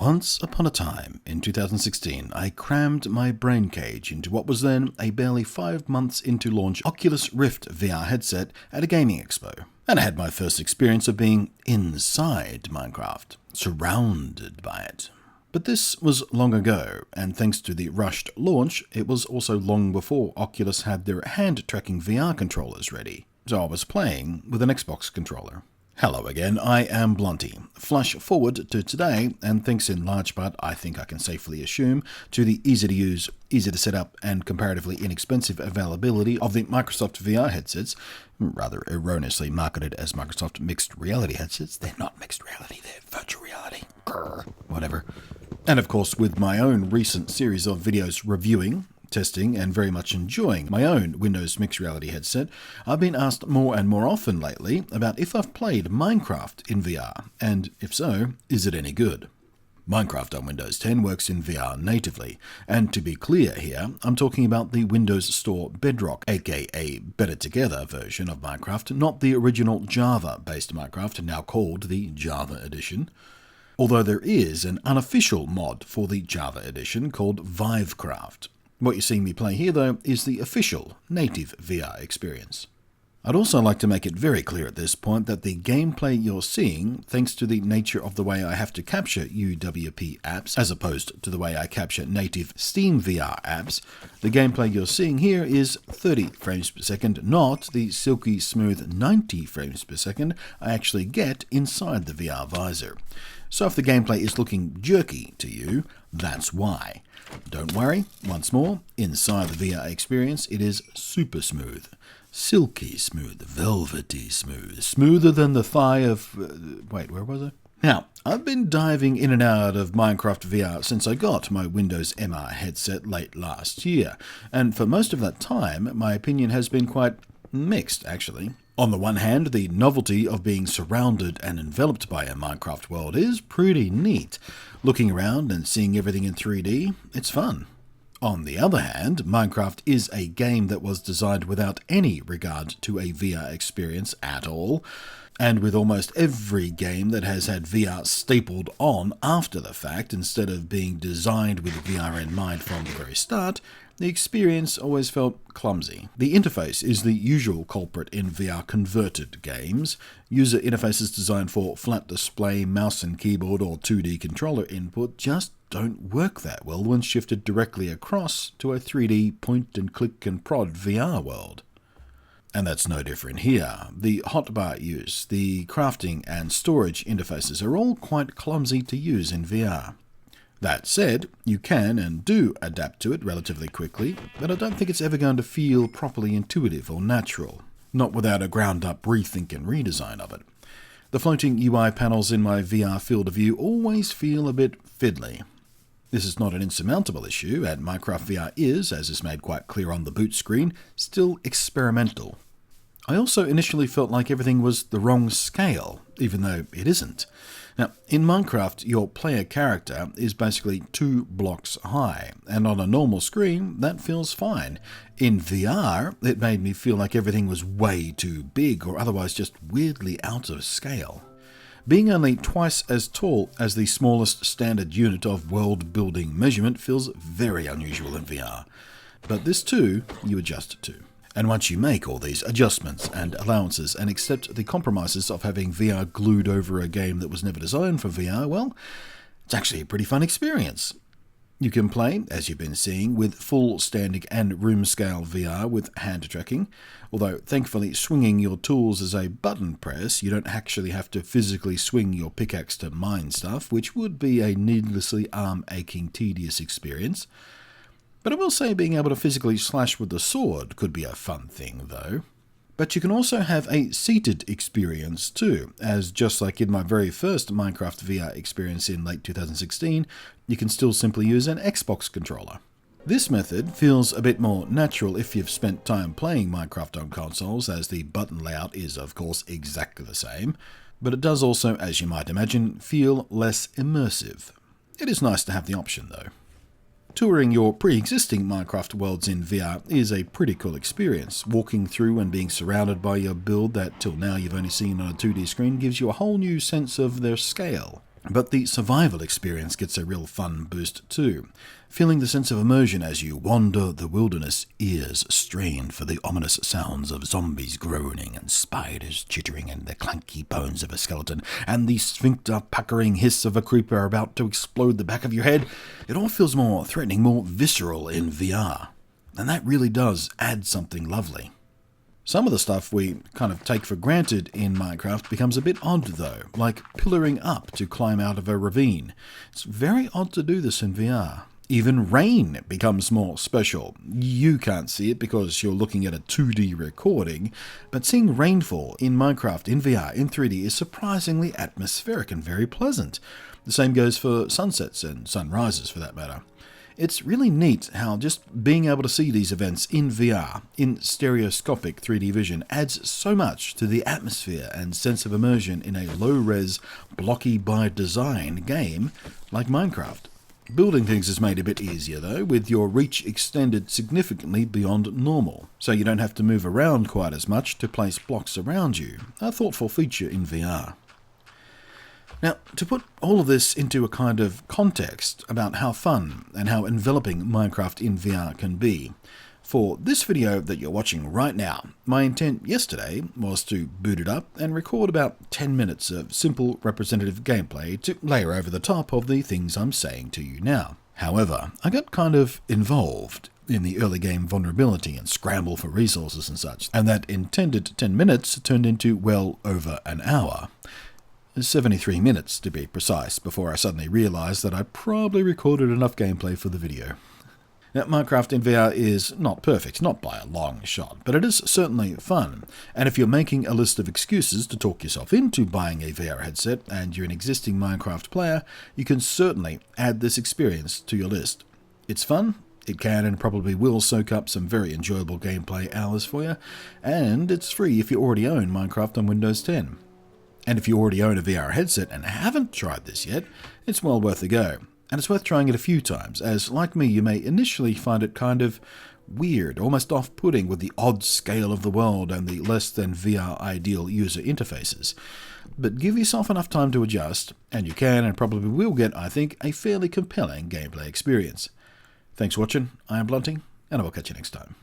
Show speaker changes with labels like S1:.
S1: Once upon a time, in 2016, I crammed my brain cage into what was then a barely 5 months into launch Oculus Rift VR headset at a gaming expo. And I had my first experience of being inside Minecraft, surrounded by it. But this was long ago, and thanks to the rushed launch, it was also long before Oculus had their hand-tracking VR controllers ready. So I was playing with an Xbox controller. Hello again, I am Blunty. Flash forward to today, and thanks in large part, I think I can safely assume, to the easy to use, easy to set up, and comparatively inexpensive availability of the Microsoft VR headsets, rather erroneously marketed as Microsoft Mixed Reality headsets. They're not mixed reality, they're virtual reality. Grr, whatever. And of course, with my own recent series of videos reviewing, testing, and very much enjoying my own Windows Mixed Reality headset, I've been asked more and more often lately about if I've played Minecraft in VR, and if so, is it any good? Minecraft on Windows 10 works in VR natively, and to be clear here, I'm talking about the Windows Store Bedrock, aka Better Together version of Minecraft, not the original Java-based Minecraft, now called the Java Edition. Although there is an unofficial mod for the Java Edition called Vivecraft. What you're seeing me play here, though, is the official native VR experience. I'd also like to make it very clear at this point that the gameplay you're seeing, thanks to the nature of the way I have to capture UWP apps, as opposed to the way I capture native Steam VR apps, the gameplay you're seeing here is 30 frames per second, not the silky smooth 90 frames per second I actually get inside the VR visor. So if the gameplay is looking jerky to you, that's why. Don't worry, once more, inside the VR experience it is super smooth. Silky smooth, velvety smooth, smoother than the thigh of... wait, where was I? Now, I've been diving in and out of Minecraft VR since I got my Windows MR headset late last year, and for most of that time, my opinion has been quite mixed, actually. On the one hand, the novelty of being surrounded and enveloped by a Minecraft world is pretty neat. Looking around and seeing everything in 3D, it's fun. On the other hand, Minecraft is a game that was designed without any regard to a VR experience at all, and with almost every game that has had VR stapled on after the fact instead of being designed with VR in mind from the very start, the experience always felt clumsy. The interface is the usual culprit in VR converted games. User interfaces designed for flat display, mouse and keyboard, or 2D controller input just don't work that well when shifted directly across to a 3D point-and-click and prod VR world. And that's no different here. The hotbar use, the crafting and storage interfaces are all quite clumsy to use in VR. That said, you can and do adapt to it relatively quickly, but I don't think it's ever going to feel properly intuitive or natural, not without a ground-up rethink and redesign of it. The floating UI panels in my VR field of view always feel a bit fiddly. This is not an insurmountable issue, and Minecraft VR is, as is made quite clear on the boot screen, still experimental. I also initially felt like everything was the wrong scale, even though it isn't. Now, in Minecraft, your player character is basically 2 blocks high, and on a normal screen, that feels fine. In VR, it made me feel like everything was way too big, or otherwise just weirdly out of scale. Being only twice as tall as the smallest standard unit of world-building measurement feels very unusual in VR. But this too, you adjust to. And once you make all these adjustments and allowances and accept the compromises of having VR glued over a game that was never designed for VR, well, it's actually a pretty fun experience. You can play, as you've been seeing, with full standing and room scale VR with hand tracking, although thankfully swinging your tools as a button press, you don't actually have to physically swing your pickaxe to mine stuff, which would be a needlessly arm-aching, tedious experience. But I will say being able to physically slash with the sword could be a fun thing, though. But you can also have a seated experience too, as just like in my very first Minecraft VR experience in late 2016, you can still simply use an Xbox controller. This method feels a bit more natural if you've spent time playing Minecraft on consoles, as the button layout is of course exactly the same, but it does also, as you might imagine, feel less immersive. It is nice to have the option though. Touring your pre-existing Minecraft worlds in VR is a pretty cool experience. Walking through and being surrounded by your build that till now you've only seen on a 2D screen gives you a whole new sense of their scale. But the survival experience gets a real fun boost too, feeling the sense of immersion as you wander the wilderness, ears strained for the ominous sounds of zombies groaning and spiders chittering and the clanky bones of a skeleton and the sphincter puckering hiss of a creeper about to explode the back of your head. It all feels more threatening, more visceral in VR, and that really does add something lovely. Some of the stuff we kind of take for granted in Minecraft becomes a bit odd though, like pillaring up to climb out of a ravine. It's very odd to do this in VR. Even rain becomes more special. You can't see it because you're looking at a 2D recording, but seeing rainfall in Minecraft, in VR, in 3D is surprisingly atmospheric and very pleasant. The same goes for sunsets and sunrises for that matter. It's really neat how just being able to see these events in VR, in stereoscopic 3D vision, adds so much to the atmosphere and sense of immersion in a low-res, blocky-by-design game like Minecraft. Building things is made a bit easier though, with your reach extended significantly beyond normal, so you don't have to move around quite as much to place blocks around you, a thoughtful feature in VR. Now, to put all of this into a kind of context about how fun and how enveloping Minecraft in VR can be, for this video that you're watching right now, my intent yesterday was to boot it up and record about 10 minutes of simple representative gameplay to layer over the top of the things I'm saying to you now. However, I got kind of involved in the early game vulnerability and scramble for resources and such, and that intended 10 minutes turned into well over an hour. 73 minutes to be precise, before I suddenly realised that I probably recorded enough gameplay for the video. Now, Minecraft in VR is not perfect, not by a long shot, but it is certainly fun, and if you're making a list of excuses to talk yourself into buying a VR headset and you're an existing Minecraft player, you can certainly add this experience to your list. It's fun, it can and probably will soak up some very enjoyable gameplay hours for you, and it's free if you already own Minecraft on Windows 10. And if you already own a VR headset and haven't tried this yet, it's well worth a go. And it's worth trying it a few times, as like me, you may initially find it kind of weird, almost off-putting with the odd scale of the world and the less than VR ideal user interfaces. But give yourself enough time to adjust, and you can and probably will get, I think, a fairly compelling gameplay experience. Thanks for watching, I am Blunty, and I will catch you next time.